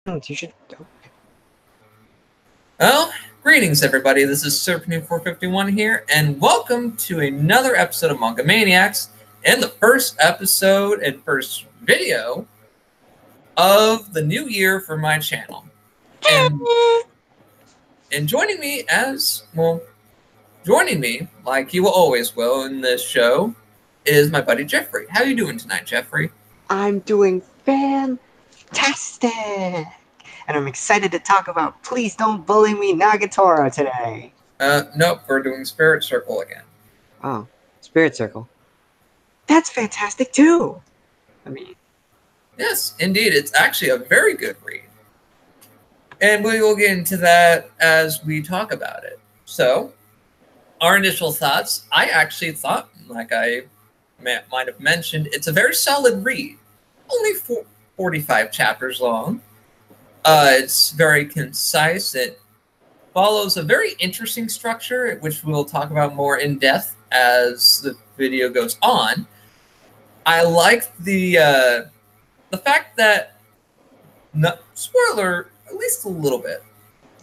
You should. Well, greetings everybody, this is Serpentine451 here, and welcome to another episode of Manga Maniacs, and the first episode and first video of the new year for my channel. And joining me like you always will in this show, is my buddy Jeffrey. How are you doing tonight, Jeffrey? I'm doing fantastic! And I'm excited to talk about Please Don't Bully Me Nagatoro today. Nope, we're doing Spirit Circle again. Oh, Spirit Circle. That's fantastic too! I mean... Yes, indeed, it's actually a very good read. And we will get into that as we talk about it. So, our initial thoughts, I actually thought, like I might have mentioned, it's a very solid read. Only 45 chapters long. It's very concise. It follows a very interesting structure, which we'll talk about more in depth as the video goes on. I like the fact that, spoiler, at least a little bit,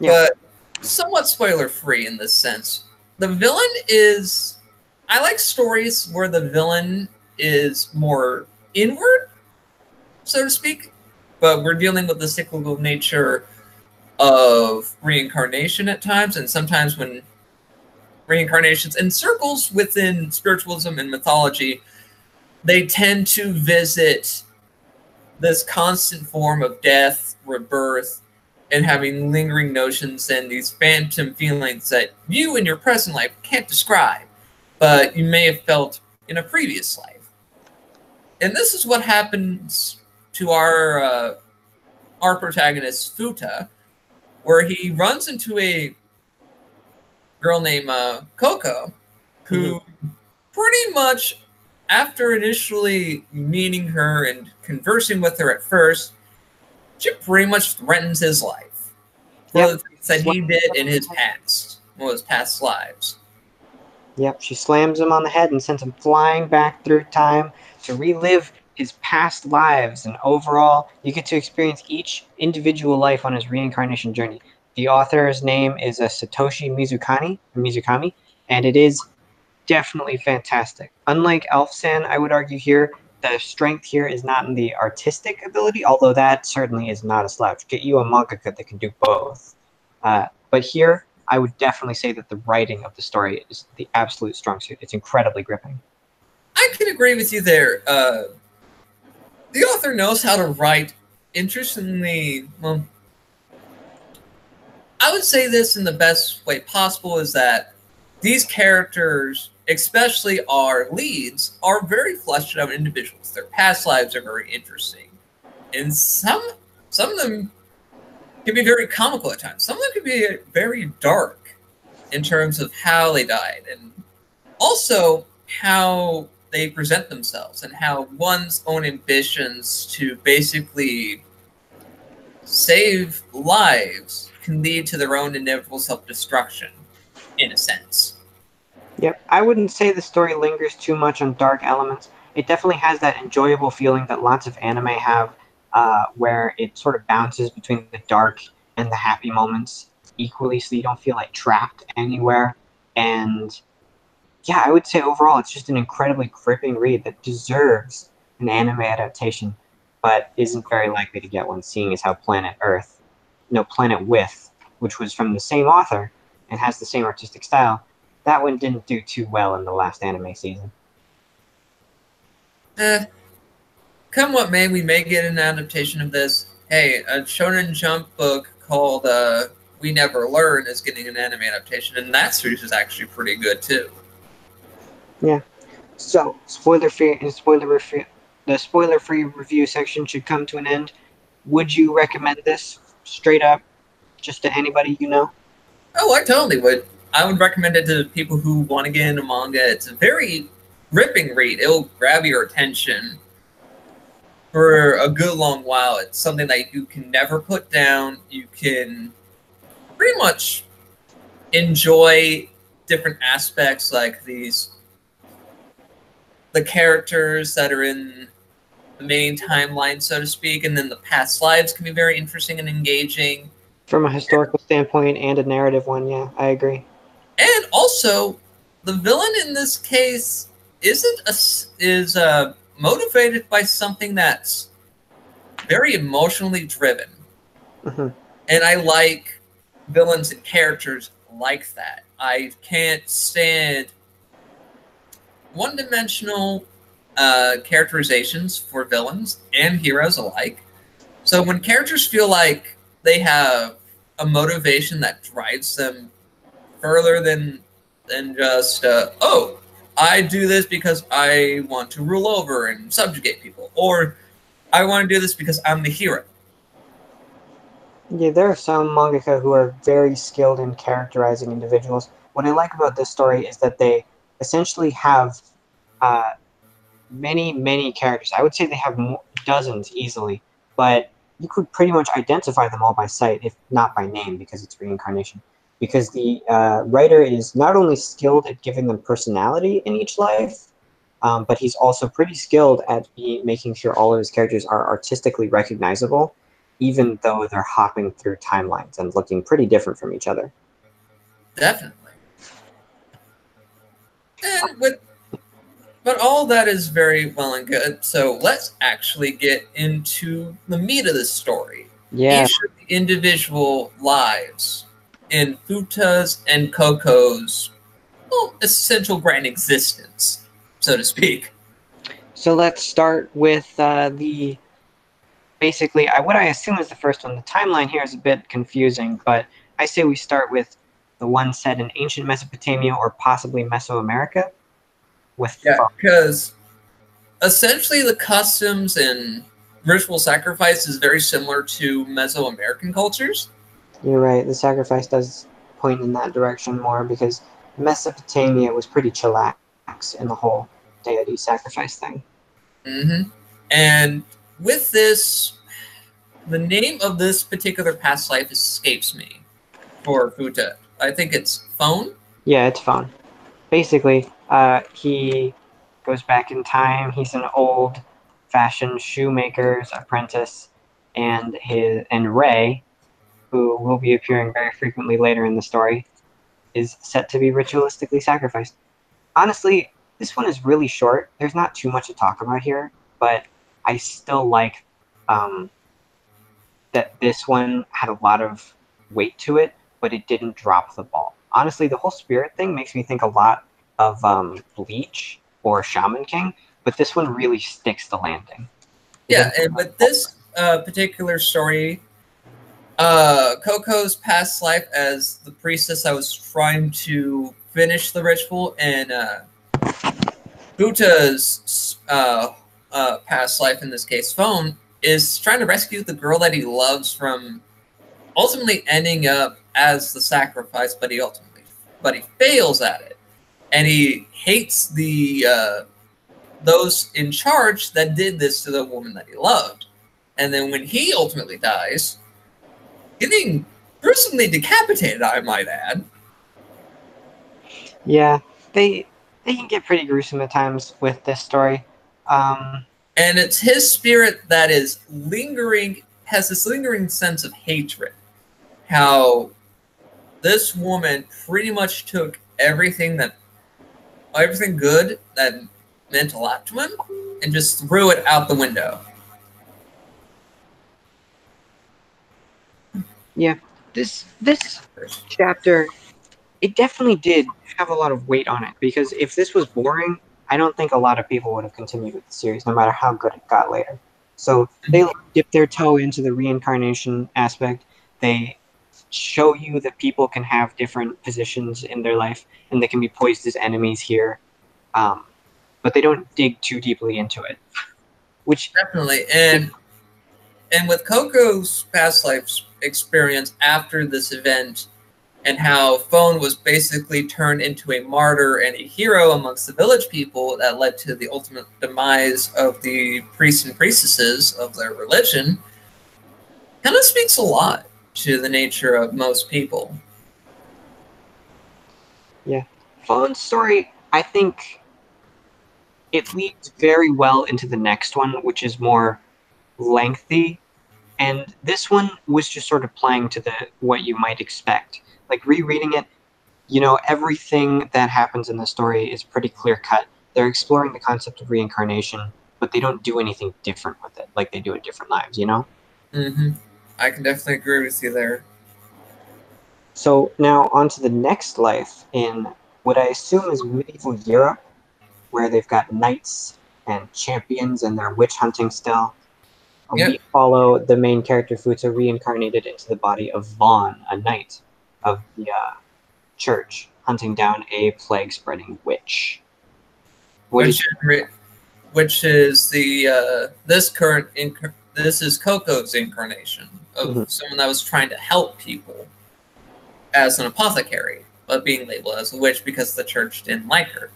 but somewhat spoiler-free in this sense. The villain is... I like stories where the villain is more inward, so to speak, but we're dealing with the cyclical nature of reincarnation at times, and sometimes when reincarnations in circles within spiritualism and mythology, they tend to visit this constant form of death, rebirth, and having lingering notions and these phantom feelings that you in your present life can't describe, but you may have felt in a previous life. And this is what happens to our protagonist, Futa, where he runs into a girl named Coco, who pretty much, after initially meeting her and conversing with her at first, she pretty much threatens his life for the things that he did in his past lives. Yep, she slams him on the head and sends him flying back through time to relive his past lives. And overall, you get to experience each individual life on his reincarnation journey. The author's name is Satoshi Mizukami, and it is definitely fantastic. Unlike Elf-san, I would argue here, the strength here is not in the artistic ability, although that certainly is not a slouch. Get you a mangaka that can do both. But here, I would definitely say that the writing of the story is the absolute strong suit. It's incredibly gripping. I can agree with you there. The author knows how to write interestingly. Well, I would say this in the best way possible, is that these characters, especially our leads, are very fleshed out individuals. Their past lives are very interesting. And some of them can be very comical at times. Some of them can be very dark in terms of how they died, and also how they present themselves, and how one's own ambitions to basically save lives can lead to their own inevitable self-destruction, in a sense. Yep, I wouldn't say the story lingers too much on dark elements. It definitely has that enjoyable feeling that lots of anime have, where it sort of bounces between the dark and the happy moments equally, so you don't feel like trapped anywhere. And yeah, I would say overall it's just an incredibly gripping read that deserves an anime adaptation, but isn't very likely to get one, seeing as how Planet With, which was from the same author and has the same artistic style, that one didn't do too well in the last anime season. Come what may, we may get an adaptation of this. Hey, a Shonen Jump book called We Never Learn is getting an anime adaptation, and that series is actually pretty good too. Yeah. So, the spoiler-free review section should come to an end. Would you recommend this straight up, just to anybody you know? Oh, I totally would. I would recommend it to people who want to get into manga. It's a very gripping read. It'll grab your attention for a good long while. It's something that you can never put down. You can pretty much enjoy different aspects, like the characters that are in the main timeline, so to speak, and then the past lives can be very interesting and engaging. From a historical standpoint and a narrative one, yeah, I agree. And also, the villain in this case isn't a, is motivated by something that's very emotionally driven, Hmm. and I like villains and characters like that. I can't stand one-dimensional characterizations for villains and heroes alike. So when characters feel like they have a motivation that drives them further than just oh, I do this because I want to rule over and subjugate people, or I want to do this because I'm the hero. Yeah, there are some mangaka who are very skilled in characterizing individuals. What I like about this story is that they essentially have uh, many characters. I would say they have dozens easily, but you could pretty much identify them all by sight, if not by name, because it's reincarnation. Because the writer is not only skilled at giving them personality in each life, but he's also pretty skilled at making sure all of his characters are artistically recognizable, even though they're hopping through timelines and looking pretty different from each other. Definitely. And with but all that is very well and good. So let's actually get into the meat of the story. Yeah, Each of the individual lives in Futa's and Coco's essential grand existence, so to speak. so let's start with the basically what I assume is the first one. The timeline here is a bit confusing, but I say we start with the one set in ancient Mesopotamia or possibly Mesoamerica with Yeah, because essentially the customs and ritual sacrifice is very similar to Mesoamerican cultures. you're right. The sacrifice does point in that direction more because Mesopotamia was pretty chillax in the whole deity sacrifice thing. Mm-hmm. And with this, the name of this particular past life escapes me for Futa. I think it's Phone. Yeah, it's fun. Basically, he goes back in time. He's an old-fashioned shoemaker's apprentice, and Ray, who will be appearing very frequently later in the story, is set to be ritualistically sacrificed. Honestly, this one is really short. There's not too much to talk about here, but I still like um, that this one had a lot of weight to it, but it didn't drop the ball. Honestly, the whole spirit thing makes me think a lot of Bleach or Shaman King, but this one really sticks the landing. It Yeah, doesn't. and with this particular story, Coco's past life as the priestess, I was trying to finish the ritual, and Buta's past life, in this case, Phone, is trying to rescue the girl that he loves from ultimately ending up as the sacrifice, but he fails at it, and he hates the those in charge that did this to the woman that he loved. And then when he ultimately dies, getting gruesomely decapitated, I might add. Yeah, they can get pretty gruesome at times with this story. Um, And it's his spirit that is lingering, has this lingering sense of hatred. How this woman pretty much took everything good that meant a lot to him and just threw it out the window. yeah, this chapter it definitely did have a lot of weight on it because if this was boring, I don't think a lot of people would have continued with the series, no matter how good it got later. So they dip their toe into the reincarnation aspect. They show you that people can have different positions in their life and they can be poised as enemies here, um, but they don't dig too deeply into it. Which, Definitely. And with Coco's past life experience after this event, and how Phone was basically turned into a martyr and a hero amongst the village people that led to the ultimate demise of the priests and priestesses of their religion, kind of speaks a lot to the nature of most people. yeah, Fawn's story, I think it leads very well into the next one, which is more lengthy. And this one was just sort of playing to the what you might expect. Like rereading it, everything that happens in the story is pretty clear cut. They're exploring the concept of reincarnation, but they don't do anything different with it, like they do in different lives. Hmm. I can definitely agree with you there. So now on to the next life in what I assume is medieval Europe, where they've got knights and champions and they're witch hunting still. Yep. We follow the main character Futa reincarnated into the body of Vaughn, a knight of the church, hunting down a plague-spreading witch. What did Which which is the this is Coco's incarnation of Mhm. someone that was trying to help people as an apothecary, but being labeled as a witch because the church didn't like her.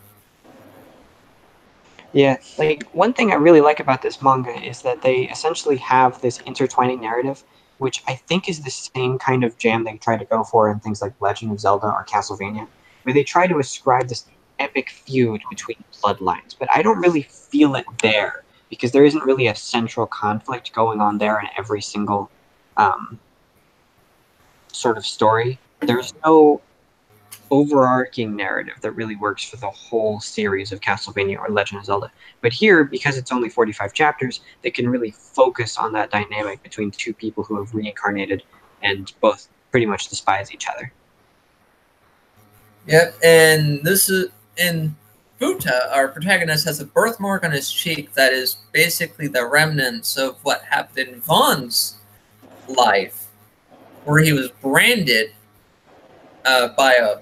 Yeah, like one thing I really like about this manga is that they essentially have this intertwining narrative, which I think is the same kind of jam they try to go for in things like Legend of Zelda or Castlevania, where they try to ascribe this epic feud between bloodlines, but I don't really feel it there because there isn't really a central conflict going on there in every single um, sort of story. There's no overarching narrative that really works for the whole series of Castlevania or Legend of Zelda. But here, because it's only 45 chapters, they can really focus on that dynamic between two people who have reincarnated and both pretty much despise each other. Yep, and this is in Futa, our protagonist has a birthmark on his cheek that is basically the remnants of what happened in Vaughn's life, where he was branded by a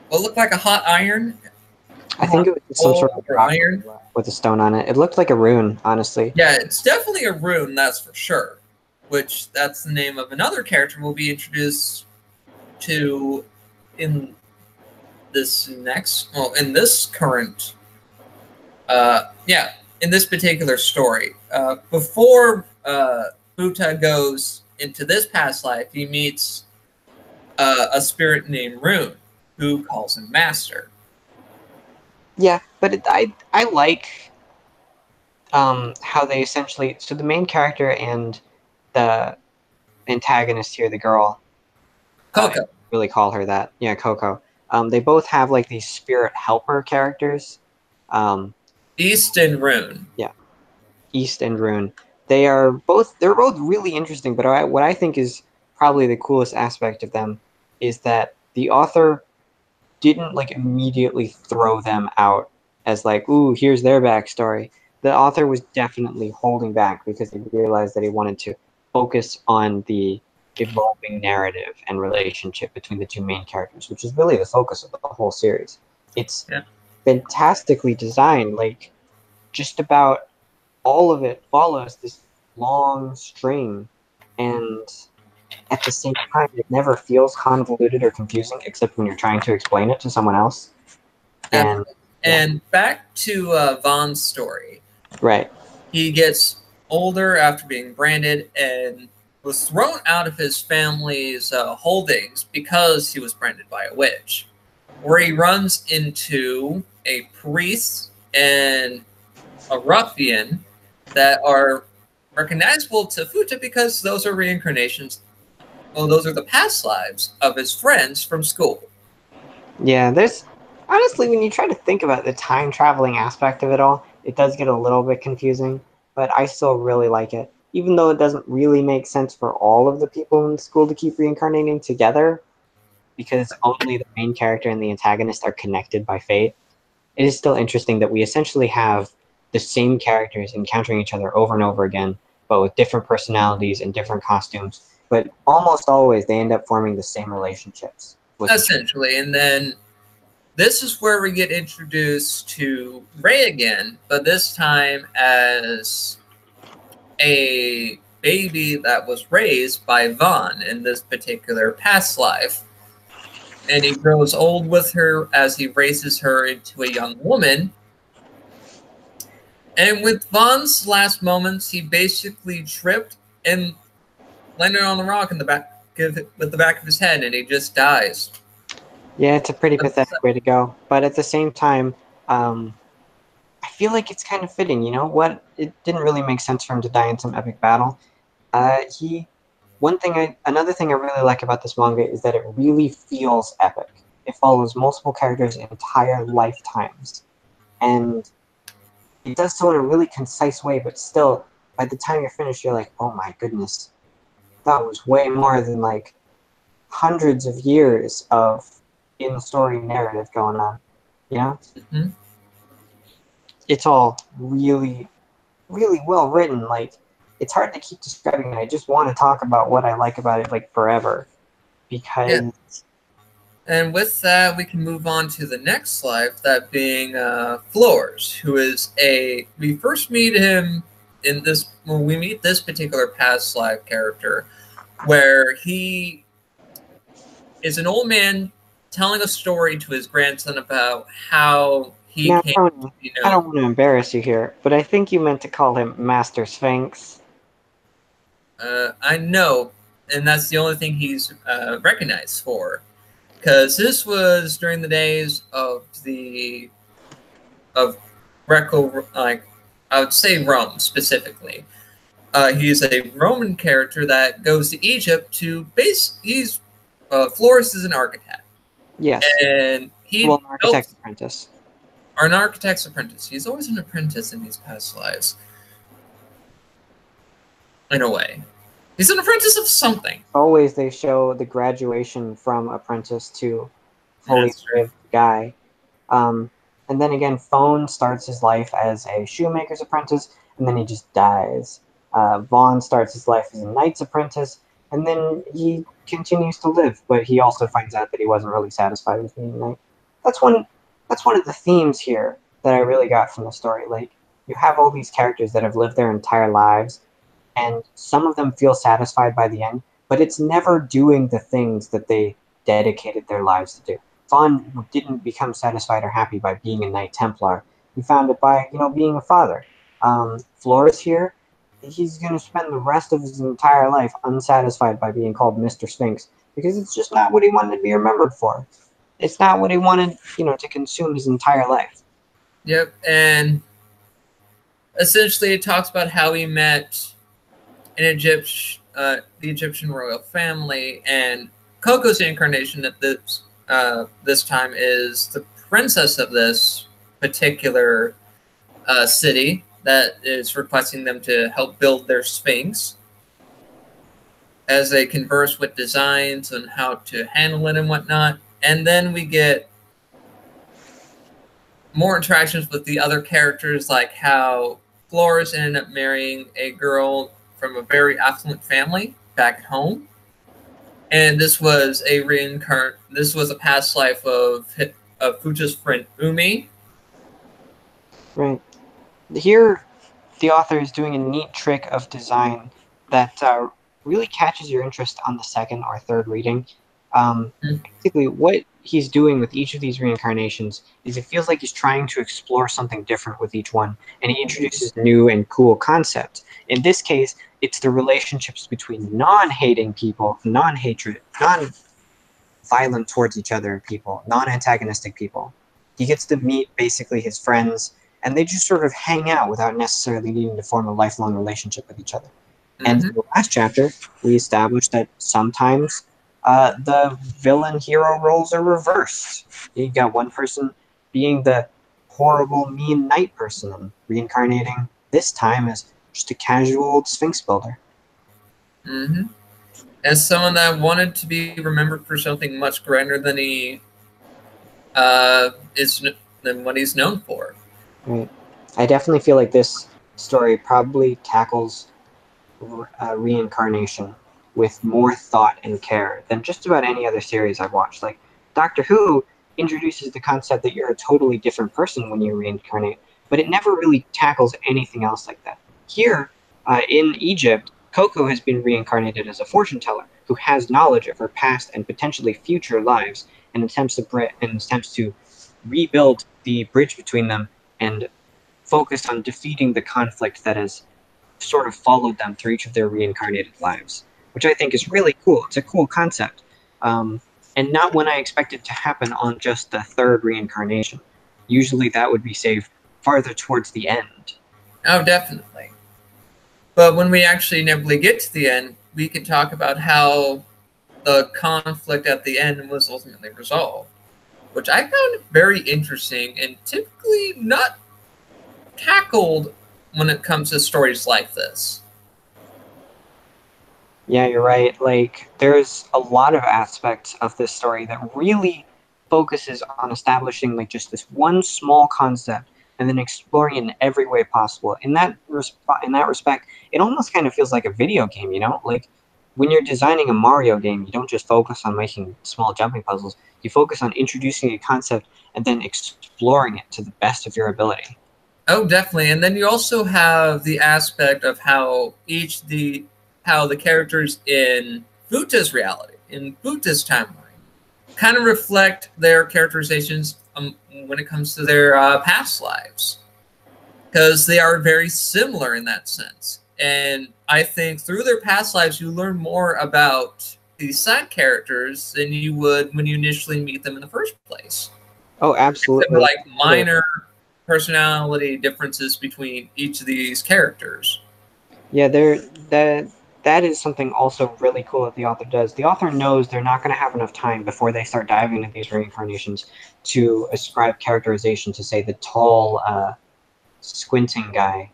what looked like a hot iron, I think it was just some sort coal of or rock iron. with a stone on it. It looked like a rune, honestly. Yeah, it's definitely a rune, that's for sure. Which that's the name of another character we'll be introduced to in in this current yeah, in this particular story. Before Buta goes into this past life, he meets a spirit named Rune, who calls him Master. Yeah, but I like how they essentially so the main character and the antagonist here, the girl, I Coco, really call her that. Yeah, Coco. They both have like these spirit helper characters. Um, East and Rune. yeah, East and Rune. They're both really interesting, but what I think is probably the coolest aspect of them is that the author didn't like immediately throw them out as like, ooh, here's their backstory. The author was definitely holding back because he realized that he wanted to focus on the evolving narrative and relationship between the two main characters, which is really the focus of the whole series. It's Yeah. fantastically designed. Like just about all of it follows this long string, and at the same time, it never feels convoluted or confusing, except when you're trying to explain it to someone else. And Definitely. yeah, And back to Vaughn's story. right. He gets older after being branded and was thrown out of his family's holdings because he was branded by a witch, where he runs into a priest and a ruffian that are recognizable to Futa because those are reincarnations. Well, those are the past lives of his friends from school. Yeah, there's honestly, when you try to think about the time traveling aspect of it all, it does get a little bit confusing, but I still really like it. Even though it doesn't really make sense for all of the people in school to keep reincarnating together, because only the main character and the antagonist are connected by fate, it is still interesting that we essentially have the same characters encountering each other over and over again, but with different personalities and different costumes. But almost always they end up forming the same relationships with each other. Essentially. And then this is where we get introduced to Ray again, but this time as a baby that was raised by Vaughn in this particular past life. And he grows old with her as he raises her into a young woman. And with Vaughn's last moments, he basically tripped and landed on the rock in the back with the back of his head, and he just dies. Yeah, it's a pretty pathetic way to go. But at the same time, um, I feel like it's kind of fitting. You know what? It didn't really make sense for him to die in some epic battle. He Another thing I really like about this manga is that it really feels epic. It follows multiple characters' entire lifetimes, and it does so in a really concise way. But still, by the time you're finished, you're like, "Oh my goodness, that was way more than like hundreds of years of in-story narrative going on." You know, Mhm. it's all really, really well written. Like, it's hard to keep describing it. I just want to talk about what I like about it like forever Yeah. because And with that, we can move on to the next life, that being Flores, who is a. We first meet him in this when we meet this particular past life character, where he is an old man telling a story to his grandson about how he now, came to Tony, be I known. don't want to embarrass you here, but I think you meant to call him Master Sphinx. I know, and that's the only thing he's recognized for, because this was during the days of Greco, like I would say Rome specifically. He's a Roman character that goes to Egypt to base. He's Flores is an architect, Yes, and well, he an built architect's apprentice. or an architect's apprentice. He's always an apprentice in these past lives, in a way. He's an apprentice of something. Always they show the graduation from apprentice to fully That's true. lived guy. Um, and then again, Phone starts his life as a shoemaker's apprentice, and then he just dies. Vaughn starts his life as a knight's apprentice, and then he continues to live, but he also finds out that he wasn't really satisfied with being a knight. That's one. That's one of the themes here that I really got from the story. Like, you have all these characters that have lived their entire lives, and some of them feel satisfied by the end, but it's never doing the things that they dedicated their lives to do. Vaughn didn't become satisfied or happy by being a Knight Templar. He found it by, being a father. Flores here, he's going to spend the rest of his entire life unsatisfied by being called Mr. Sphinx because it's just not what he wanted to be remembered for. It's not what he wanted, to consume his entire life. Yep, and essentially it talks about how he met an the Egyptian royal family, and Coco's incarnation at this time is the princess of this particular city that is requesting them to help build their sphinx. As they converse with designs on how to handle it and whatnot, and then we get more interactions with the other characters, like how Flores ended up marrying a girl from a very affluent family back at home, and this was a This was a past life of Fuja's friend Umi. Right. Here, the author is doing a neat trick of design that really catches your interest on the second or third reading. Basically, what he's doing with each of these reincarnations is it feels like he's trying to explore something different with each one, and he introduces new and cool concepts. In this case, it's the relationships between non-hating people, non-hatred, non-violent towards each other people, non-antagonistic people. He gets to meet basically his friends, and they just sort of hang out without necessarily needing to form a lifelong relationship with each other. And Mm-hmm. in the last chapter, we established that sometimes the villain hero roles are reversed. You got one person being the horrible, mean knight person and reincarnating this time as just a casual old Sphinx builder. Mm-hmm. As someone that wanted to be remembered for something much grander than he is than what he's known for. Right. I definitely feel like this story probably tackles reincarnation with more thought and care than just about any other series I've watched. Like Doctor Who introduces the concept that you're a totally different person when you reincarnate, but it never really tackles anything else like that. Here in Egypt, Coco has been reincarnated as a fortune teller who has knowledge of her past and potentially future lives and attempts to rebuild the bridge between them and focus on defeating the conflict that has sort of followed them through each of their reincarnated lives, which I think is really cool. It's a cool concept. Um, and not when I expect it to happen on just the third reincarnation. Usually that would be saved farther towards the end. Oh, definitely. But when we actually inevitably get to the end, we can talk about how the conflict at the end was ultimately resolved, which I found very interesting and typically not tackled when it comes to stories like this. Yeah, you're right. Like, there's a lot of aspects of this story that really focuses on establishing like just this one small concept and then exploring it in every way possible. In that respect, it almost kind of feels like a video game, you know? Like when you're designing a Mario game, you don't just focus on making small jumping puzzles. You focus on introducing a concept and then exploring it to the best of your ability. Oh, definitely. And then you also have the aspect of how the characters in Futa's reality, in Futa's timeline, kind of reflect their characterizations when it comes to their past lives, because they are very similar in that sense. And I think through their past lives, you learn more about these side characters than you would when you initially meet them in the first place. Oh, Except for absolutely. like minor personality differences between each of these characters. Yeah, that is something also really cool that the author does. The author knows they're not going to have enough time before they start diving into these reincarnations to ascribe characterization to, say, the tall, squinting guy.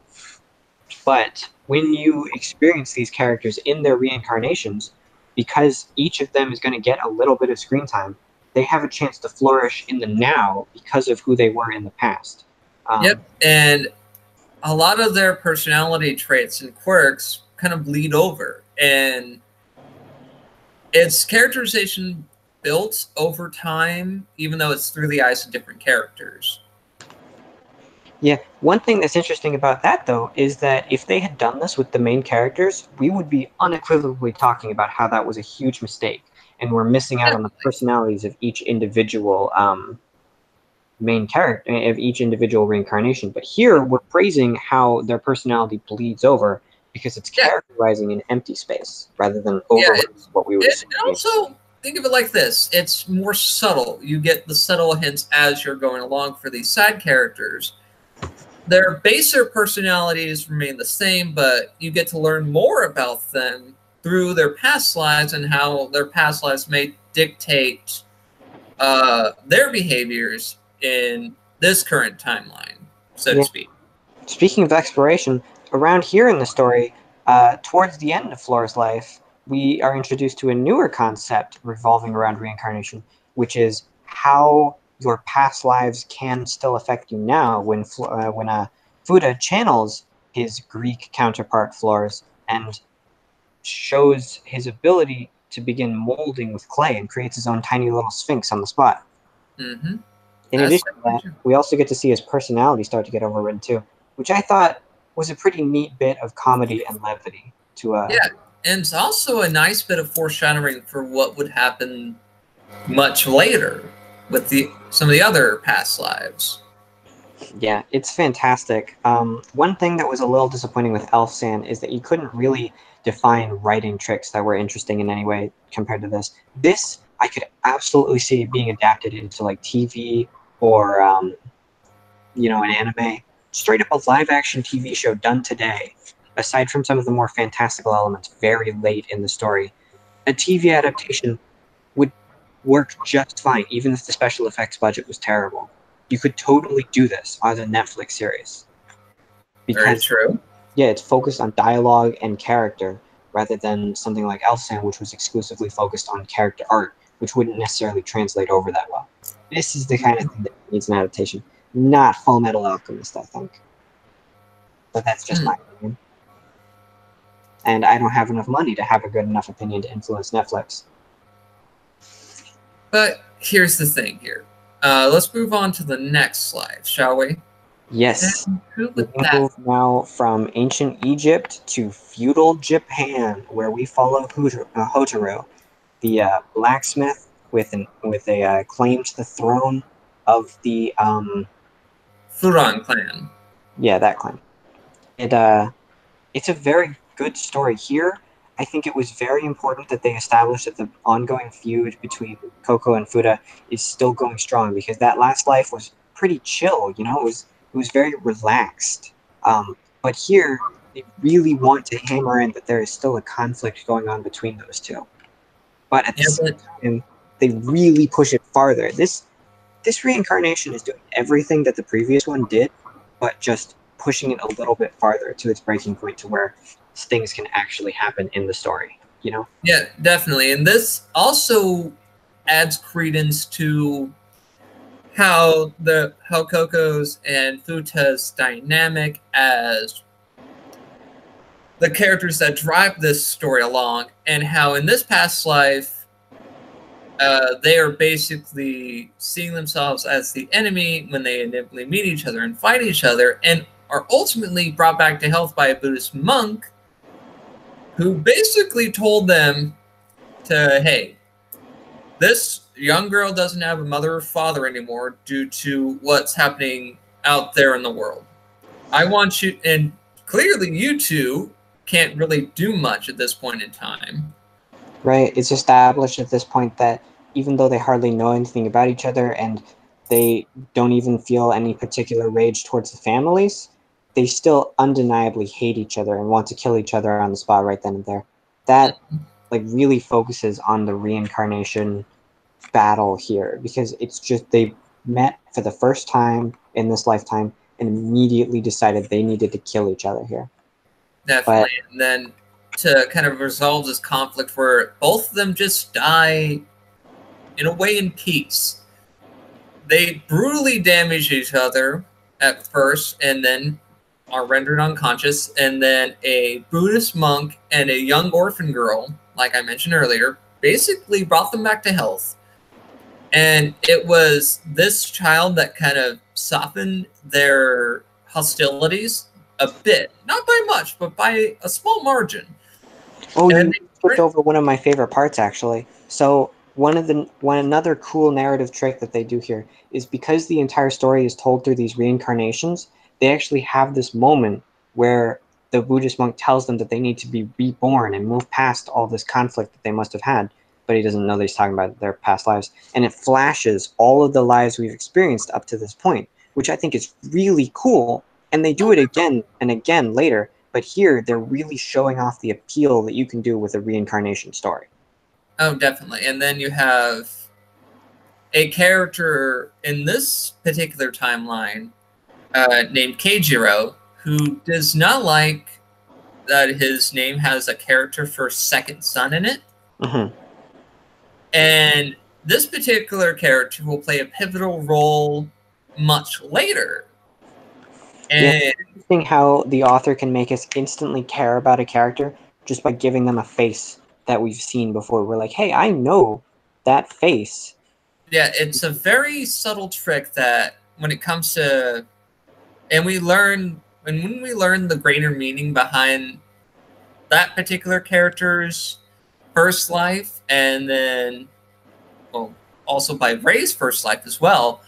But when you experience these characters in their reincarnations, because each of them is going to get a little bit of screen time, they have a chance to flourish in the now because of who they were in the past. Yep. Um, And a lot of their personality traits and quirks kind of bleed over. And it's characterization built over time, even though it's through the eyes of different characters. Yeah, one thing that's interesting about that, though, is that if they had done this with the main characters, we would be unequivocally talking about how that was a huge mistake, and we're missing out on the Definitely. personalities of each individual main character, of each individual reincarnation. But here, we're praising how their personality bleeds over because it's Yeah. characterizing an empty space rather than Yeah. overwriting what we would It, assume it to be. also, think of it like this, it's more subtle. You get the subtle hints as you're going along for these side characters. Their baser personalities remain the same, but you get to learn more about them through their past lives and how their past lives may dictate their behaviors in this current timeline, so to Yeah. speak. Speaking of exploration, around here in the story, towards the end of Flora's life, we are introduced to a newer concept revolving around reincarnation, which is how your past lives can still affect you now when Fuda channels his Greek counterpart Flores and shows his ability to begin molding with clay and creates his own tiny little sphinx on the spot. Mm-hmm. In That's addition to definitely that, true. we also get to see his personality start to get overridden too, which I thought was a pretty neat bit of comedy and levity to Yeah, and it's also a nice bit of foreshadowing for what would happen much later with the some of the other past lives. yeah, it's fantastic. One thing that was a little disappointing with Elfsan is that you couldn't really define writing tricks that were interesting in any way compared to this. This I could absolutely see being adapted into like TV or an anime, straight up a live action TV show done today, aside from some of the more fantastical elements very late in the story, a TV adaptation would work just fine, even if the special effects budget was terrible. You could totally do this as a Netflix series Very because, true. yeah, it's focused on dialogue and character rather than something like Elfsan, which was exclusively focused on character art, which wouldn't necessarily translate over that well. This is the kind of thing that needs an adaptation, not Full Metal Alchemist, I think. But that's just Hmm. my opinion. And I don't have enough money to have a good enough opinion to influence Netflix. But here's the thing here. Let's move on to the next slide, shall we? Yes, And who we would that? move now from ancient Egypt to feudal Japan, where we follow Hotaru, the blacksmith with a claim to the throne of the Furon clan. yeah, that claim. It it's a very good story here. I think it was very important that they established that the ongoing feud between Coco and Fuda is still going strong because that last life was pretty chill. You know, It was very relaxed. But here, they really want to hammer in that there is still a conflict going on between those two. But at the Yeah, same but time, they really push it farther. This reincarnation is doing everything that the previous one did, but just pushing it a little bit farther to its breaking point to where things can actually happen in the story, you know? yeah, definitely. And this also adds credence to how Coco's and Futa's dynamic as the characters that drive this story along, and how in this past life they are basically seeing themselves as the enemy when they inevitably meet each other and fight each other, and are ultimately brought back to health by a Buddhist monk who basically told them to, hey, this young girl doesn't have a mother or father anymore due to what's happening out there in the world. I want you, and clearly you two can't really do much at this point in time. Right? It's established at this point that even though they hardly know anything about each other and they don't even feel any particular rage towards the families, they still undeniably hate each other and want to kill each other on the spot right then and there. That like really focuses on the reincarnation battle here because it's just they met for the first time in this lifetime and immediately decided they needed to kill each other here. Definitely. But And then to kind of resolve this conflict where both of them just die in a way in peace. They brutally damage each other at first and then are rendered unconscious. And then a Buddhist monk and a young orphan girl, like I mentioned earlier, basically brought them back to health. And it was this child that kind of softened their hostilities a bit, not by much, but by a small margin. oh, And you skipped over one of my favorite parts actually. So one another cool narrative trick that they do here is because the entire story is told through these reincarnations, they actually have this moment where the Buddhist monk tells them that they need to be reborn and move past all this conflict that they must have had, but he doesn't know that he's talking about their past lives. And it flashes all of the lives we've experienced up to this point, which I think is really cool. And they do it again and again later, but here they're really showing off the appeal that you can do with a reincarnation story. oh, definitely. And then you have a character in this particular timeline named Keijiro who does not like that his name has a character for second son in it. Mm-hmm. And this particular character will play a pivotal role much later. Yeah, And it's interesting how the author can make us instantly care about a character just by giving them a face that we've seen before. We're like, hey, I know that face. yeah, it's a very subtle trick that when it comes to, and we learn, and when we learn the greater meaning behind that particular character's first life, and then, well, also by Ray's first life as well,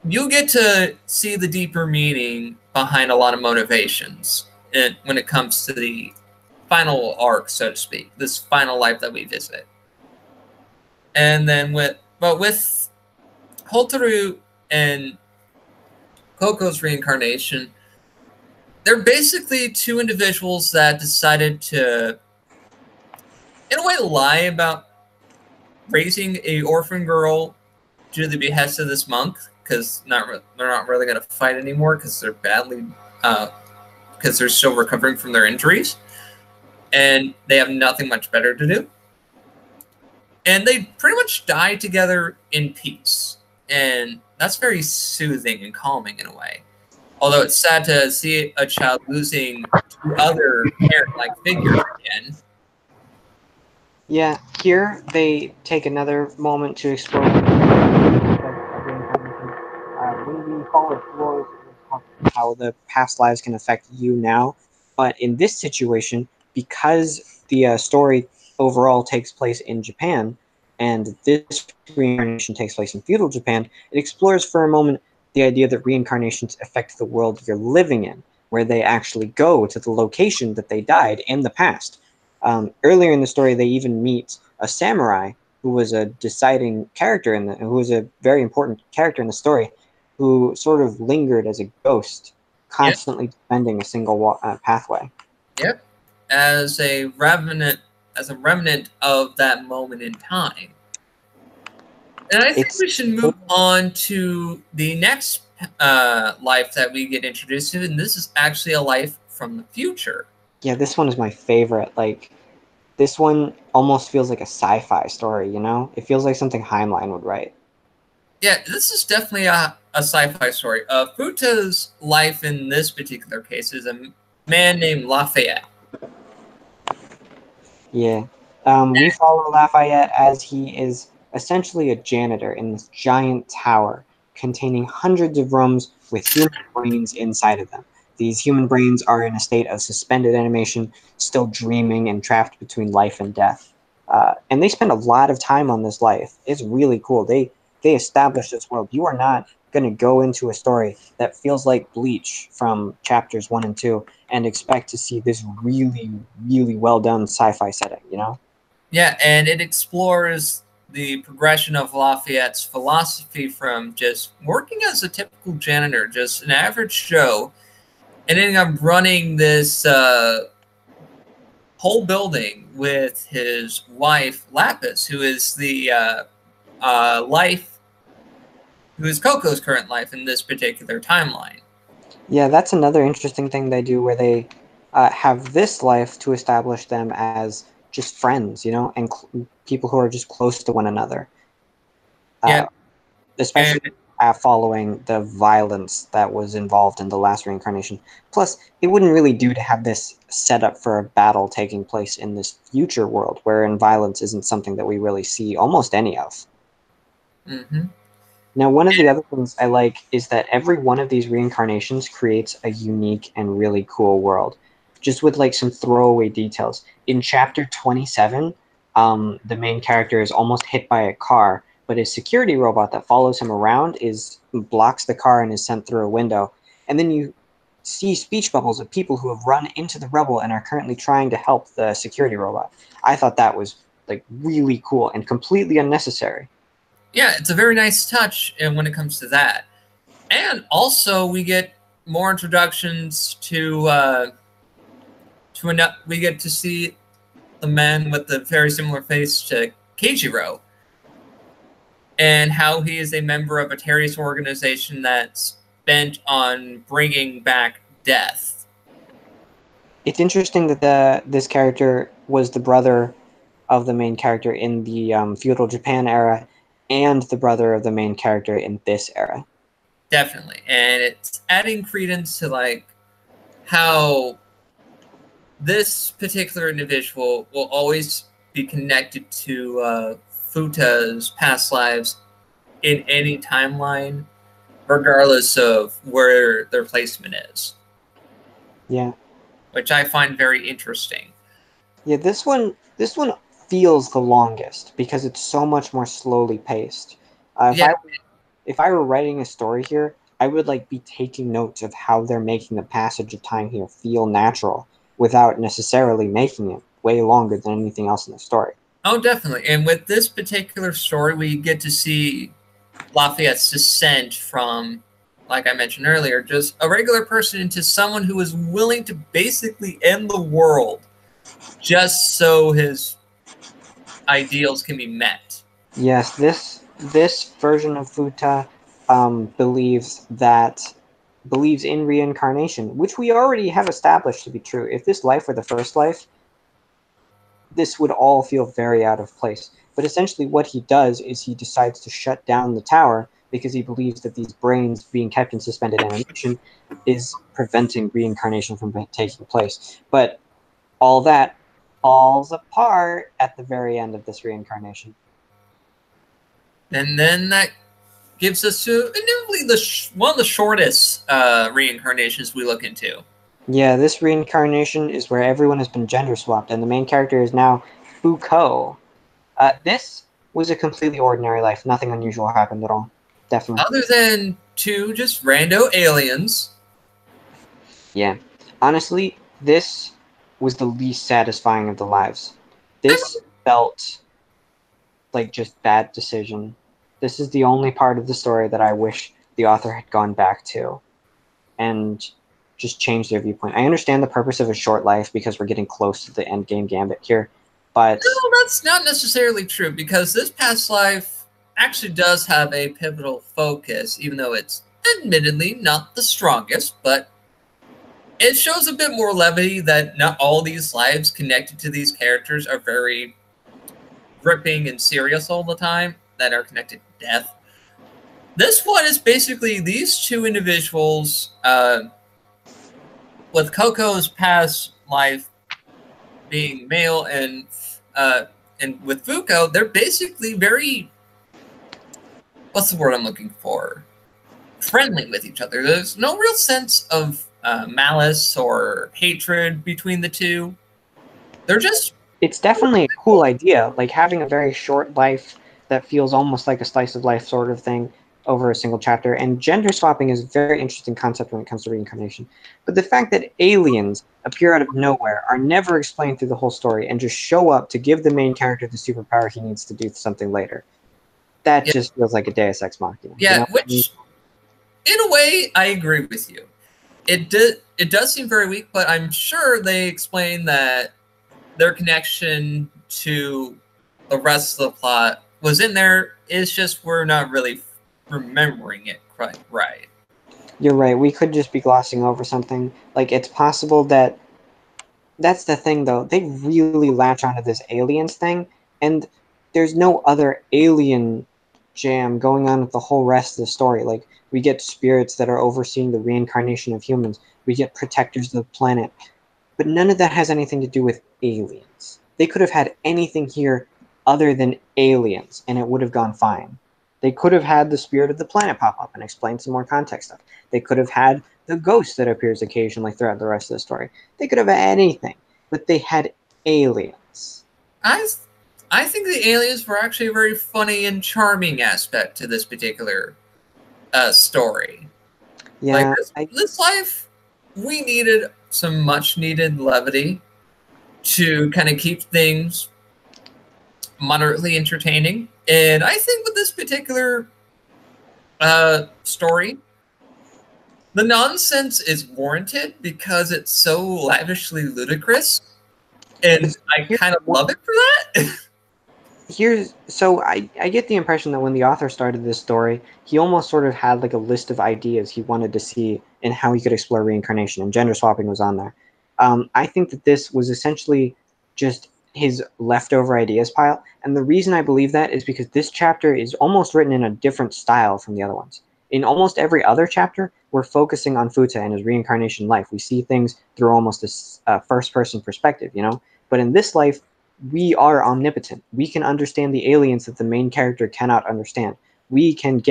you'll get to see the deeper meaning behind a lot of motivations when it comes to the final arc, so to speak, this final life that we visit. And then with Hotaru and Coco's reincarnation, they're basically two individuals that decided to, in a way, lie about raising a orphan girl due to the behest of this monk, because they're not really going to fight anymore because they're badly because they're still recovering from their injuries, and they have nothing much better to do. And they pretty much die together in peace, and that's very soothing and calming in a way. Although it's sad to see a child losing two other parent-like figures again. Yeah, here they take another moment to explore when we follow explorers how the past lives can affect you now. But in this situation, because the story overall takes place in Japan, and this reincarnation takes place in feudal Japan, it explores for a moment the idea that reincarnations affect the world you're living in, where they actually go to the location that they died in the past. Earlier in the story, they even meet a samurai who was a deciding character who was a very important character in the story, who sort of lingered as a ghost, Yep. constantly defending a single pathway. Yep. As a remnant of that moment in time. And I think It's we should move on to the next life that we get introduced to, and this is actually a life from the future. Yeah, this one is my favorite. Like, this one almost feels like a sci-fi story, you know? It feels like something Heinlein would write. Yeah, this is definitely a sci-fi story. Futa's life in this particular case is a man named Lafayette. Yeah. We follow Lafayette as he is essentially a janitor in this giant tower containing hundreds of rooms with human brains inside of them. These human brains are in a state of suspended animation, still dreaming and trapped between life and death. And they spend a lot of time on this life. It's really cool. They establish this world. You are not going to go into a story that feels like Bleach from chapters 1 and 2 and expect to see this really, really well done sci-fi setting, you know? Yeah, and it explores the progression of Lafayette's philosophy from just working as a typical janitor, just an average Joe, and ending up running this whole building with his wife Lapis, who is the life, who is Coco's current life in this particular timeline. Yeah, that's another interesting thing they do where they have this life to establish them as just friends, you know, and people who are just close to one another. Yeah, Uh, and Especially following the violence that was involved in the last reincarnation. Plus, it wouldn't really do to have this set up for a battle taking place in this future world, wherein violence isn't something that we really see almost any of. mm-hmm. Now, one of the other things I like is that every one of these reincarnations creates a unique and really cool world, just with like some throwaway details. In chapter 27, the main character is almost hit by a car, but his security robot that follows him around is blocks the car and is sent through a window. And then you see speech bubbles of people who have run into the rubble and are currently trying to help the security robot. I thought that was like really cool and completely unnecessary. Yeah, it's a very nice touch and when it comes to that. And also we get more introductions we get to see the man with the very similar face to Keijiro and how he is a member of a terrorist organization that's bent on bringing back death. It's interesting that this character was the brother of the main character in the feudal Japan era, and the brother of the main character in this era. Definitely. And it's adding credence to like how this particular individual will always be connected to Futa's past lives in any timeline, regardless of where their placement is, Yeah, which I find very interesting. yeah. This one feels the longest because it's so much more slowly paced. Yeah, If I were writing a story here, I would like be taking notes of how they're making the passage of time here feel natural without necessarily making it way longer than anything else in the story. oh, definitely. And with this particular story, we get to see Lafayette's descent from, like I mentioned earlier, just a regular person into someone who is willing to basically end the world just so his ideals can be met. Yes, this version of Futa believes in reincarnation, which we already have established to be true. If this life were the first life, this would all feel very out of place. But essentially, what he does is he decides to shut down the tower because he believes that these brains being kept in suspended animation is preventing reincarnation from taking place. But all that falls apart at the very end of this reincarnation. And then that gives us to inevitably one of the shortest reincarnations we look into. Yeah, this reincarnation is where everyone has been gender swapped, and the main character is now Foucault. This was a completely ordinary life. Nothing unusual happened at all. Definitely. Other than two just rando aliens. Yeah. Honestly, this was the least satisfying of the lives. This felt like just bad decision. This is the only part of the story that I wish the author had gone back to and just changed their viewpoint. I understand the purpose of a short life because we're getting close to the end game gambit here, but No, that's not necessarily true because this past life actually does have a pivotal focus, even though it's admittedly not the strongest, but it shows a bit more levity that not all these lives connected to these characters are very gripping and serious all the time, that are connected to death. This one is basically these two individuals, with Coco's past life being male and with Fuko, they're basically very, what's the word I'm looking for? Friendly with each other. There's no real sense of malice or hatred between the two. They're just it's definitely a cool idea, like having a very short life that feels almost like a slice of life sort of thing over a single chapter. And gender swapping is a very interesting concept when it comes to reincarnation. But the fact that aliens appear out of nowhere, are never explained through the whole story, and just show up to give the main character the superpower he needs to do something later, that yeah, just feels like a Deus Ex Machina. You yeah. know what I mean? Which, in a way, I agree with you. It does seem very weak, but I'm sure they explain that their connection to the rest of the plot was in there. It's just we're not really remembering it quite right. You're right. We could just be glossing over something. Like, it's possible that that's the thing, though. They really latch onto this aliens thing, and there's no other alien jam going on with the whole rest of the story. Like, we get spirits that are overseeing the reincarnation of humans. We get protectors of the planet. But none of that has anything to do with aliens. They could have had anything here other than aliens, and it would have gone fine. They could have had the spirit of the planet pop up and explain some more context stuff. They could have had the ghost that appears occasionally throughout the rest of the story. They could have had anything, but they had aliens. I I think the aliens were actually a very funny and charming aspect to this particular story. Like Yeah, this life, we needed some much needed levity to kind of keep things moderately entertaining. And I think with this particular story, the nonsense is warranted because it's so lavishly ludicrous. And I here's kind of love it for that. I get the impression that when the author started this story, he almost sort of had like a list of ideas he wanted to see and how he could explore reincarnation, and gender swapping was on there. I think that this was essentially just his leftover ideas pile, and the reason I believe that is because this chapter is almost written in a different style from the other ones. In almost every other chapter, we're focusing on Futa and his reincarnation life. We see things through almost a first-person perspective, you know. But in this life, we are omnipotent. We can understand the aliens that the main character cannot understand. We can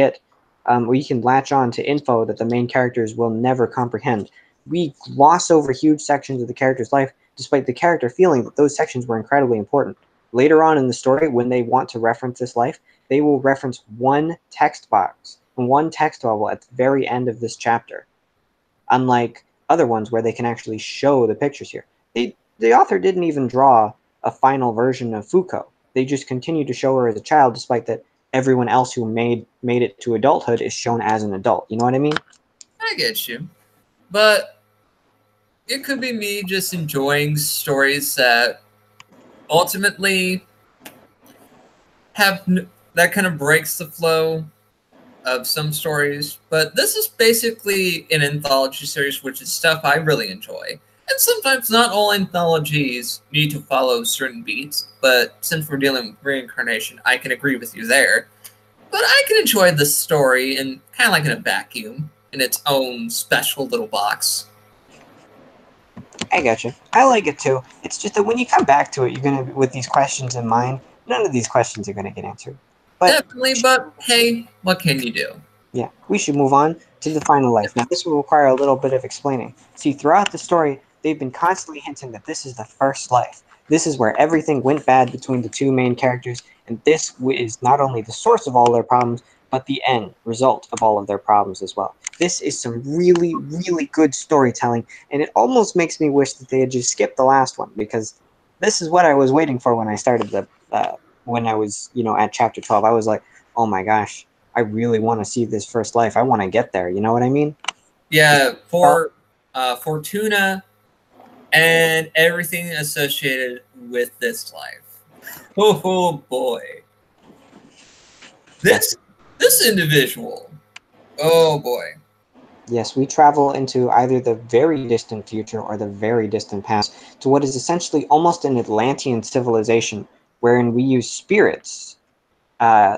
we can latch on to info that the main characters will never comprehend. We gloss over huge sections of the character's life, despite the character feeling that those sections were incredibly important. Later on in the story, when they want to reference this life, they will reference one text box and one text bubble at the very end of this chapter, unlike other ones where they can actually show the pictures here. The author didn't even draw a final version of Fuko. They just continue to show her as a child, despite that everyone else who made it to adulthood is shown as an adult. You know what I mean? I get you. But it could be me just enjoying stories that ultimately have that kind of breaks the flow of some stories. But this is basically an anthology series, which is stuff I really enjoy. And sometimes not all anthologies need to follow certain beats, but since we're dealing with reincarnation, I can agree with you there. But I can enjoy this story in kind of like in a vacuum, in its own special little box. I gotcha. I like it too. It's just that when you come back to it, you're gonna, with these questions in mind, none of these questions are gonna get answered. But Definitely, but hey, what can you do? yeah, we should move on to the final life. Now, this will require a little bit of explaining. See, throughout the story, they've been constantly hinting that this is the first life. This is where everything went bad between the two main characters, and this is not only the source of all their problems, but the end result of all of their problems as well. This is some really, really good storytelling, and it almost makes me wish that they had just skipped the last one, because this is what I was waiting for when I started when I was, at chapter 12. I was like, oh my gosh, I really want to see this first life. I want to get there. You know what I mean? Yeah, Well, for Fortuna and everything associated with this life. Oh boy, yes, this individual. Oh boy. yes, we travel into either the very distant future or the very distant past to what is essentially almost an Atlantean civilization, wherein we use spirits,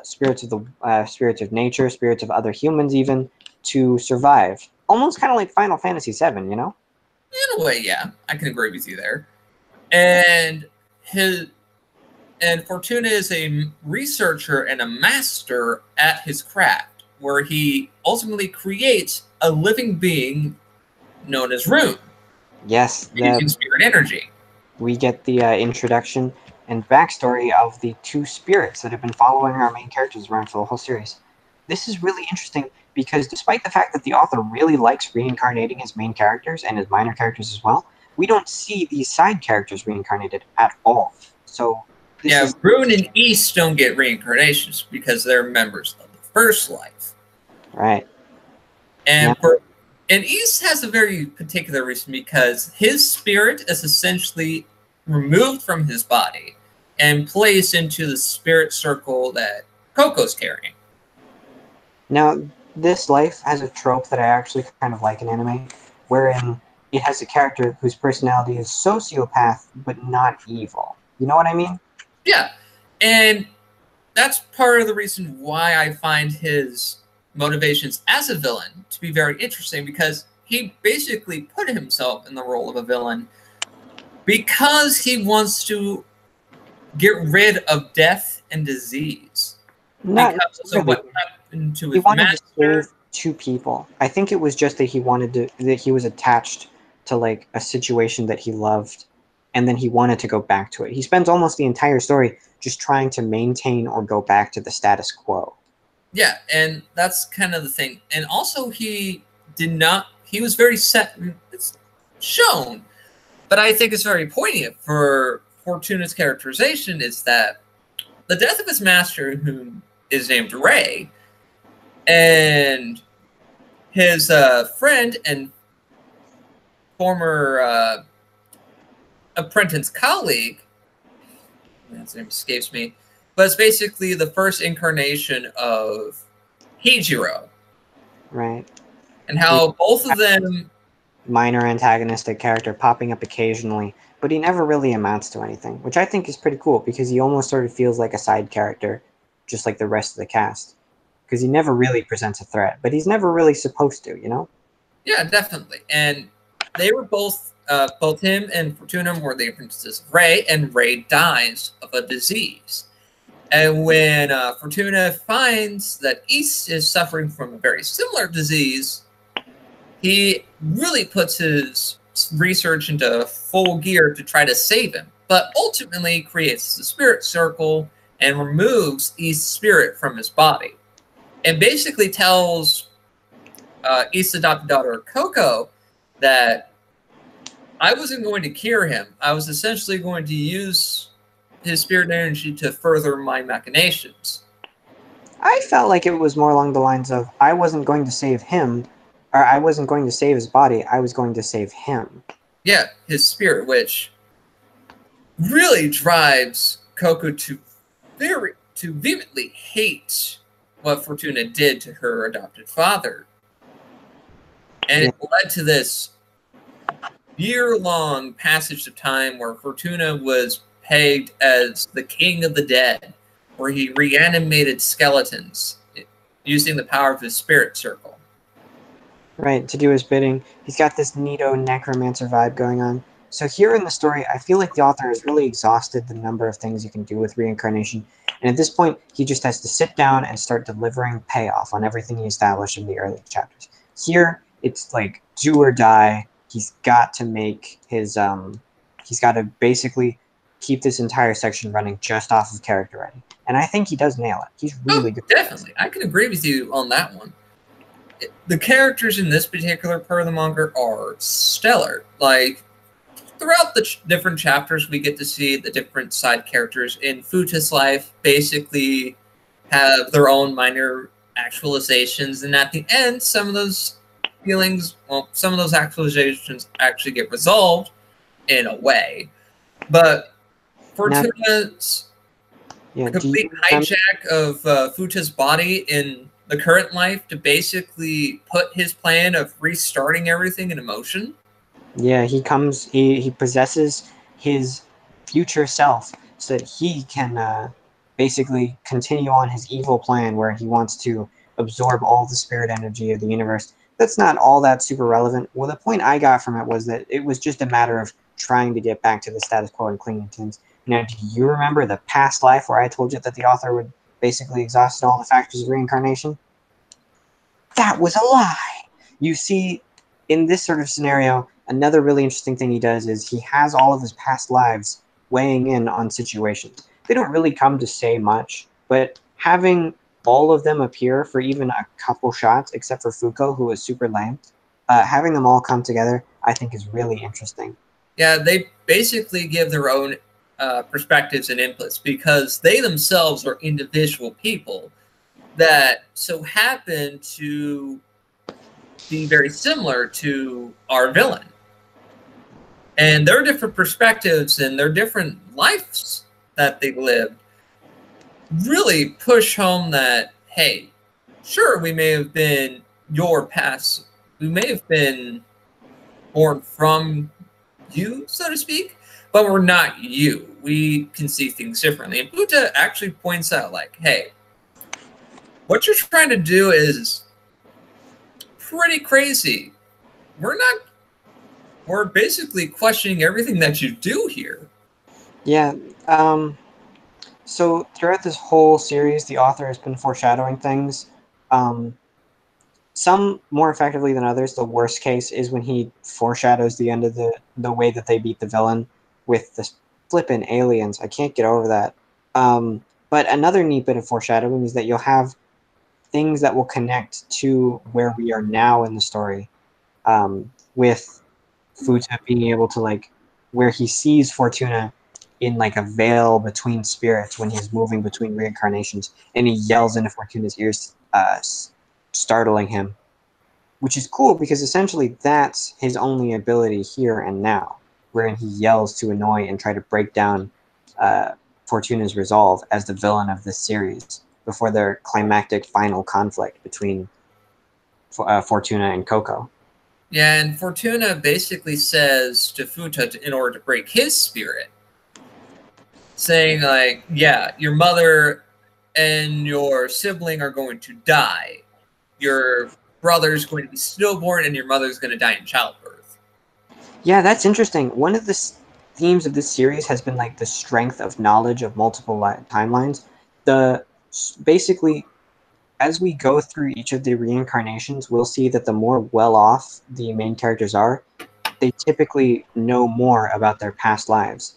spirits of nature, spirits of other humans, even to survive. Almost kind of like Final Fantasy VII, you know? In a way, yeah, I can agree with you there. And his and Fortuna is a researcher and a master at his craft, where he ultimately creates a living being known as Rune, Yes, using spirit energy. we get the introduction and backstory of the two spirits that have been following our main characters around for the whole series. This is really interesting because despite the fact that the author really likes reincarnating his main characters and his minor characters as well, we don't see these side characters reincarnated at all. So this Yeah, is Rune and East don't get reincarnations because they're members of the first life. right. Now, And for and East has a very particular reason because his spirit is essentially removed from his body and placed into the spirit circle that Coco's carrying. now, this life has a trope that I actually kind of like in anime, wherein it has a character whose personality is sociopath but not evil. You know what I mean? Yeah. And that's part of the reason why I find his motivations as a villain to be very interesting because he basically put himself in the role of a villain because he wants to get rid of death and disease Not because of necessarily. what happened to He his wanted to save master. two people. I think it was just that he was attached to like a situation that he loved, and then he wanted to go back to it. He spends almost the entire story just trying to maintain or go back to the status quo. Yeah, and that's kind of the thing. And also, he did not. He was very set. It's shown, but I think it's very poignant for Fortuna's characterization is that the death of his master, who is named Ray, and his friend and former apprentice colleague, his name escapes me, but it's basically the first incarnation of Hijiro, Right. and He how both of them. minor antagonistic character popping up occasionally, but he never really amounts to anything, which I think is pretty cool because he almost sort of feels like a side character, just like the rest of the cast. Because he never really presents a threat, but he's never really supposed to, you know? Yeah, definitely. And they were both him and Fortuna were the apprentices of Ray, and Ray dies of a disease. And when Fortuna finds that East is suffering from a very similar disease, he really puts his research into full gear to try to save him, but ultimately creates the spirit circle and removes East's spirit from his body. And basically tells East's adopted daughter Coco that I wasn't going to cure him. I was essentially going to use his spirit energy to further my machinations. I felt like it was more along the lines of I wasn't going to save him, or I wasn't going to save his body, I was going to save him. Yeah, his spirit, which really drives Coco to vehemently hate what Fortuna did to her adopted father. And Yeah, it led to this year-long passage of time where Fortuna was pegged as the king of the dead, where he reanimated skeletons using the power of his spirit circle. right, to do his bidding. He's got this neato necromancer vibe going on. So here in the story, I feel like the author has really exhausted the number of things you can do with reincarnation. And at this point, he just has to sit down and start delivering payoff on everything he established in the early chapters. Here, it's like do or die. He's got to make he's got to basically keep this entire section running just off of character writing. And I think he does nail it. He's Oh, really good at this. definitely. I can agree with you on that one. The characters in this particular part of the manga are stellar. Like, throughout the different chapters, we get to see the different side characters in Futa's life basically have their own minor actualizations, and at the end, some of those feelings, well, some of those actualizations actually get resolved in a way. But Now, Fortuna's yeah, do you complete remember? hijack of Futa's body in the current life to basically put his plan of restarting everything in motion. Yeah, he possesses his future self so that he can basically continue on his evil plan where he wants to absorb all the spirit energy of the universe. That's not all that super relevant. Well, the point I got from it was that it was just a matter of trying to get back to the status quo and cleaning things. Now, do you remember the past life where I told you that the author would basically exhaust all the factors of reincarnation? That was a lie. You see, in this sort of scenario, another really interesting thing he does is he has all of his past lives weighing in on situations. They don't really come to say much, but having all of them appear for even a couple shots, except for Fuko, who was super lame, having them all come together, I think is really interesting. Yeah, they basically give their own perspectives and inputs because they themselves are individual people that so happen to be very similar to our villain. And their different perspectives and their different lives that they lived really push home that, hey, sure, we may have been your past, we may have been born from you, so to speak, but we're not you. We can see things differently. And Buddha actually points out, like, hey, what you're trying to do is pretty crazy. We're not, we're basically questioning everything that you do here. Yeah, so throughout this whole series, the author has been foreshadowing things. Um, some more effectively than others. The worst case is when he foreshadows the end of the way that they beat the villain with the flippin' aliens. I can't get over that. But another neat bit of foreshadowing is that you'll have things that will connect to where we are now in the story, with Futa being able to like where he sees Fortuna in like a veil between spirits when he's moving between reincarnations, and he yells into Fortuna's ears, startling him, which is cool because essentially that's his only ability here and now, wherein he yells to annoy and try to break down Fortuna's resolve as the villain of this series before their climactic final conflict between Fortuna and Coco. Yeah, and Fortuna basically says to Futa in order to break his spirit, saying, like, yeah, your mother and your sibling are going to die. Your brother's going to be stillborn, and your mother's going to die in childbirth. Yeah, that's interesting. One of the themes of this series has been like the strength of knowledge of multiple timelines. The basically, as we go through each of the reincarnations, we'll see that the more well off the main characters are, they typically know more about their past lives.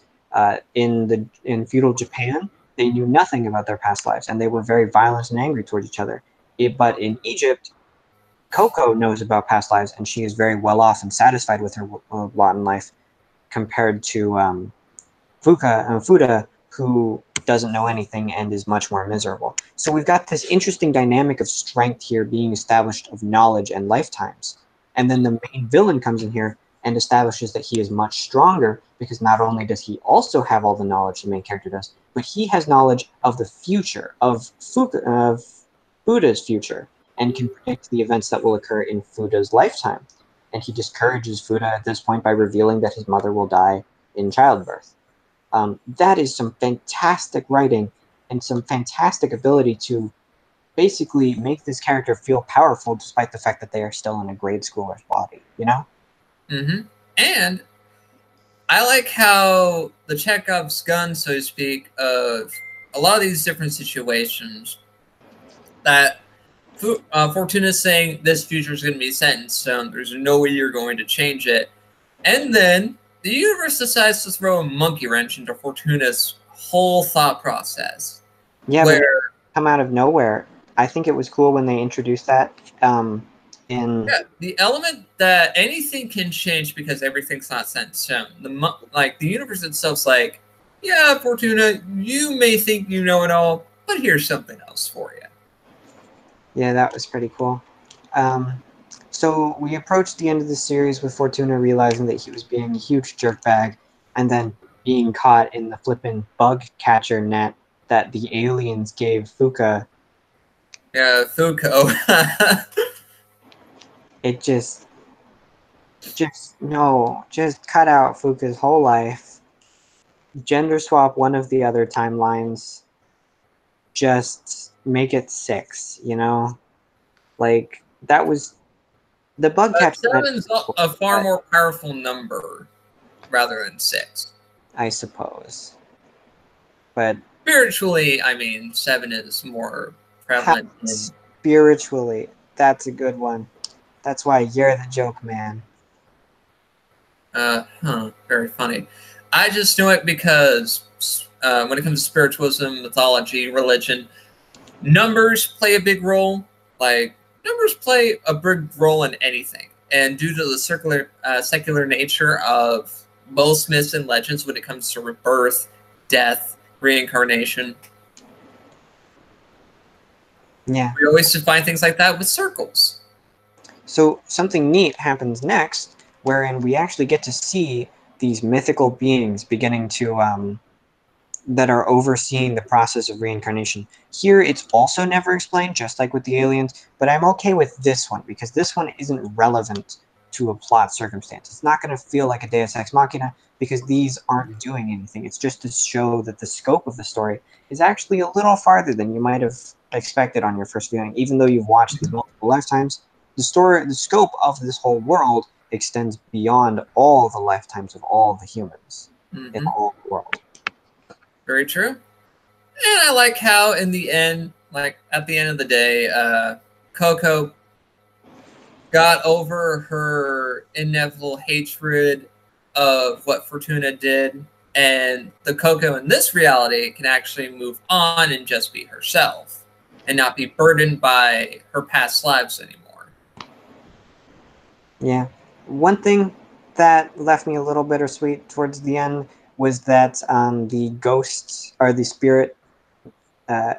In feudal Japan, they knew nothing about their past lives, and they were very violent and angry towards each other. But in Egypt, Coco knows about past lives, and she is very well off and satisfied with her lot in life, compared to Fuda, who doesn't know anything and is much more miserable. So we've got this interesting dynamic of strength here being established of knowledge and lifetimes. And then the main villain comes in here and establishes that he is much stronger because not only does he also have all the knowledge the main character does, but he has knowledge of the future, of Buddha's future, and can predict the events that will occur in Fuda's lifetime. And he discourages Fuda at this point by revealing that his mother will die in childbirth. That is some fantastic writing and some fantastic ability to basically make this character feel powerful despite the fact that they are still in a grade schooler's body, you know? Mm-hmm. And I like how the Chekhov's gun, so to speak, of a lot of these different situations that Fortuna's saying this future is going to be set in stone. There's no way you're going to change it. And then the universe decides to throw a monkey wrench into Fortuna's whole thought process. Yeah, but Where come out of nowhere. I think it was cool when they introduced that in. yeah, the element that anything can change because everything's not set in stone. The universe itself's like, yeah, Fortuna, you may think you know it all, but here's something else for you. Yeah, that was pretty cool. Um, so we approached the end of the series with Fortuna realizing that he was being a huge jerkbag, and then being caught in the flippin' bug catcher net that the aliens gave Fuka. Yeah, Fuko. It just no, just cut out Fuka's whole life. Gender swap one of the other timelines. Just make it 6. You know, like that was the bug catcher net. Seven's a far more powerful number rather than 6. I suppose, but Spiritually, I mean, 7 is more how prevalent in. spiritually, that's a good one. That's why you're the joke man. Very funny. I just know it because when it comes to spiritualism, mythology, religion, numbers play a big role. Like, numbers play a big role in anything. And due to the secular nature of most myths and legends when it comes to rebirth, death, reincarnation, Yeah. we always define things like that with circles. So something neat happens next, wherein we actually get to see these mythical beings beginning to that are overseeing the process of reincarnation. Here, it's also never explained, just like with the aliens, but I'm okay with this one because this one isn't relevant to a plot circumstance. It's not going to feel like a Deus Ex Machina because these aren't doing anything. It's just to show that the scope of the story is actually a little farther than you might have expected on your first viewing. Even though you've watched these multiple lifetimes, the scope of this whole world extends beyond all the lifetimes of all the humans in the whole world. Very true. And I like how in the end, like at the end of the day, Coco got over her inevitable hatred of what Fortuna did, and the Coco in this reality can actually move on and just be herself and not be burdened by her past lives anymore. Yeah. One thing that left me a little bittersweet towards the end was that the ghosts, or the spirit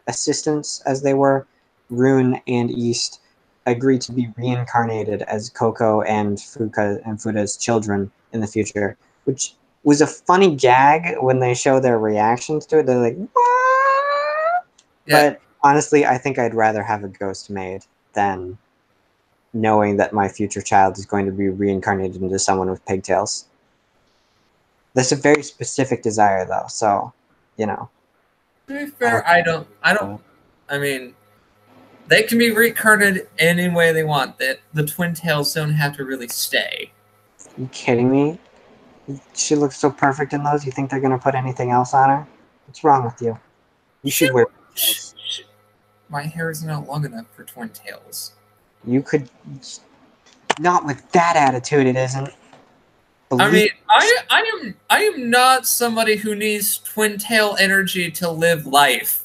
assistants, as they were, Rune and East, agreed to be reincarnated as Coco and Fuda's children in the future, which was a funny gag when they show their reactions to it. They're like, "What?" Yeah. But honestly, I think I'd rather have a ghost made than knowing that my future child is going to be reincarnated into someone with pigtails. That's a very specific desire, though. So, you know, To be I don't. fair, I mean, they can be reincarnated any way they want. That the twin tails don't have to really stay. Are you kidding me? She looks so perfect in those. You think they're gonna put anything else on her? What's wrong with you? You should wear pigtails. My hair is not long enough for twin tails. You could. Not with that attitude, it isn't. I Believe. mean, I am not somebody who needs twin tail energy to live life.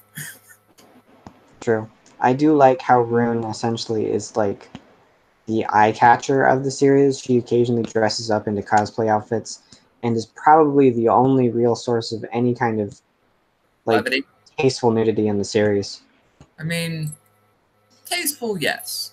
True. I do like how Rune essentially is like the eye catcher of the series. She occasionally dresses up into cosplay outfits and is probably the only real source of any kind of like Levity. tasteful nudity in the series. I mean, tasteful, yes.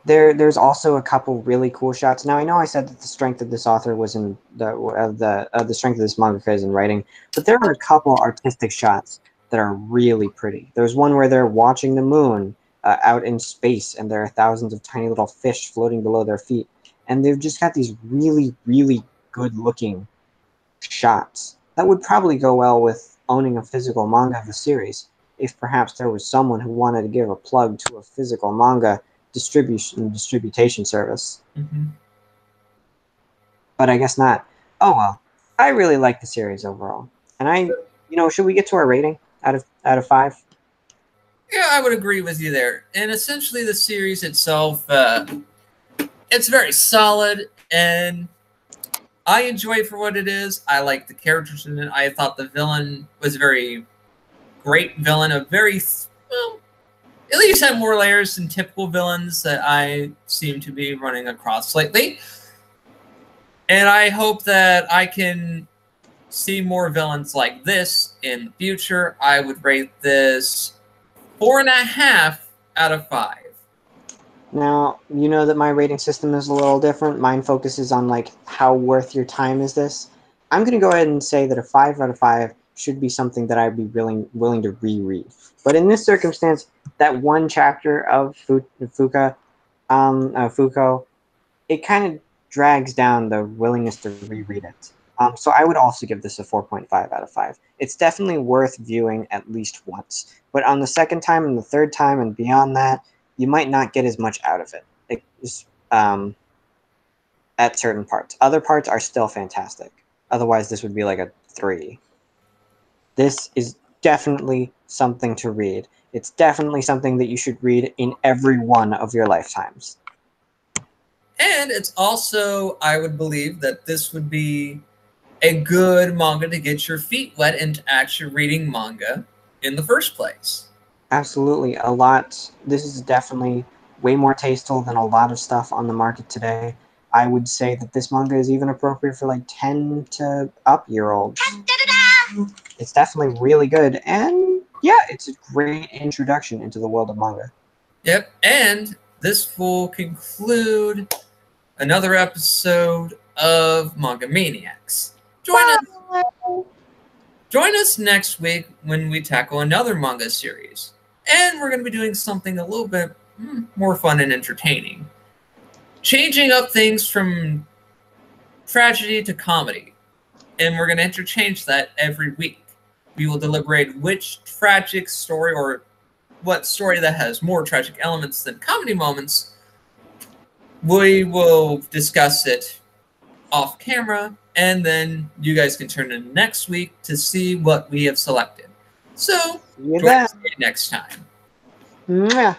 There's also a couple really cool shots. Now I know I said that the strength of this author was in the strength of this mangaka is in writing, but there are a couple artistic shots that are really pretty. There's one where they're watching the moon out in space, and there are thousands of tiny little fish floating below their feet, and they've just got these really good looking shots that would probably go well with owning a physical manga of the series, if perhaps there was someone who wanted to give a plug to a physical manga distribution service. Mm-hmm. But I guess not. Oh well. I really like the series overall. And should we get to our rating out of 5? Yeah, I would agree with you there. And essentially, the series itself, it's very solid, and I enjoy it for what it is. I like the characters in it. I thought the villain was a very great villain, a very, well, at least had more layers than typical villains that I seem to be running across lately. And I hope that I can see more villains like this in the future. I would rate this 4.5 out of 5. Now, you know that my rating system is a little different. Mine focuses on like how worth your time is this. I'm going to go ahead and say that a 5 out of 5 should be something that I'd be willing to reread. But in this circumstance, that one chapter of Foucault, it kind of drags down the willingness to reread it. So I would also give this a 4.5 out of 5. It's definitely worth viewing at least once. But on the second time and the third time and beyond that, you might not get as much out of it. At certain parts. Other parts are still fantastic. Otherwise, this would be like a 3. This is definitely something to read. It's definitely something that you should read in every one of your lifetimes. And it's also, I would believe that this would be a good manga to get your feet wet into actually reading manga in the first place. Absolutely. This is definitely way more tasteful than a lot of stuff on the market today. I would say that this manga is even appropriate for like 10 to up year olds. It's definitely really good. And yeah, it's a great introduction into the world of manga. Yep. And this will conclude another episode of Manga Maniacs. Join us next week when we tackle another manga series. And we're going to be doing something a little bit more fun and entertaining. Changing up things from tragedy to comedy. And we're going to interchange that every week. We will deliberate which tragic story or what story that has more tragic elements than comedy moments. We will discuss it off camera, and then you guys can turn in next week to see what we have selected. So, join us next time. Mwah.